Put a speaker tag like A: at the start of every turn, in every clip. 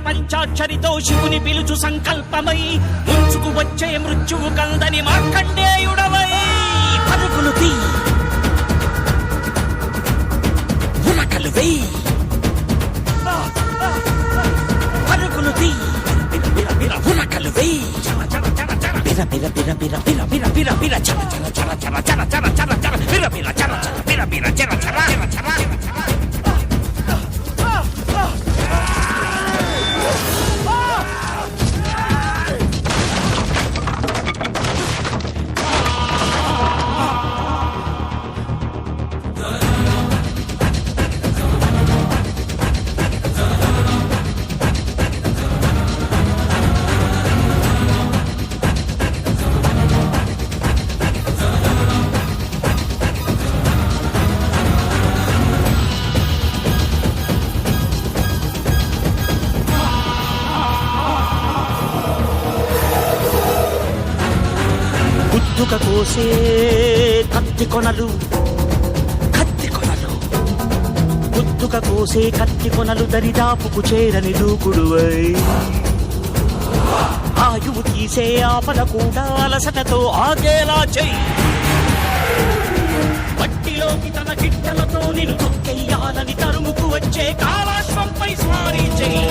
A: పంచాక్షరితో శివుని పిలుచు సంకల్పమై ముంచుకు వచ్చే మృత్యువు కందని మార్కండేయుడవై పరుగులు తీ ఉరకలు వెయ్యి పరుగులు తీ ఉరకలు వెయ్యి బిర బిర బిర బిర బిర బిర బిర బిర చర చర చర చర చర చర చర చర బిర బిర చర చర బిర బిర చర చర చర ముద్దుక కోసే కత్తి కొనలు ముద్దుక కోసే కత్తి కొనలు దరిదాపుకు చేరని దూకుడువై ఆయువు తీసే ఆపద కూడా అలసటతో ఆగేలా చెయ్యి మట్టిలోకి తన గిట్టలతో నిన్ను తొక్కెయ్యాలని తరుముకు వచ్చే కాలాశ్వంపై స్వారీ చెయ్యి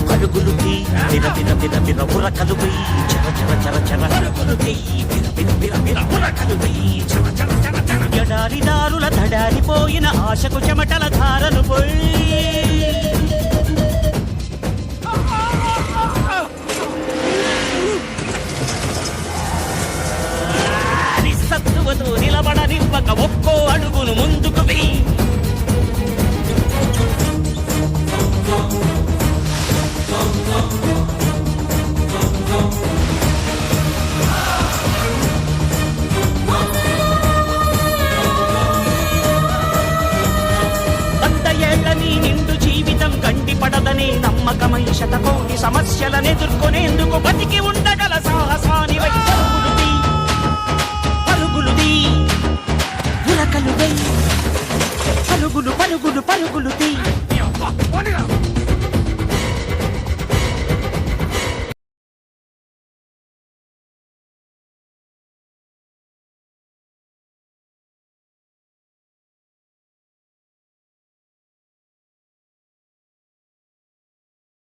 A: పరుగులు తీ బిర బిర బిర బిర ఉరకలు వెయ్యి చర చర చర చర పరుగులు తీ బిర బిర బిర బిర ఉరకలు వెయ్యి చర చర చర చర ఎడారి దారుల దడారిపోయిన ఆశకు చెమటల ధారలు పోయి నిస్సత్తువతో నిలబడనివ్వక ఒక్కో అడుగును ముందుకు వెయ్యి పడదనే నమ్మకమై శతకోటి సమస్యలనెదుర్కొనేందుకు బతికి ఉండగల సాహసానివై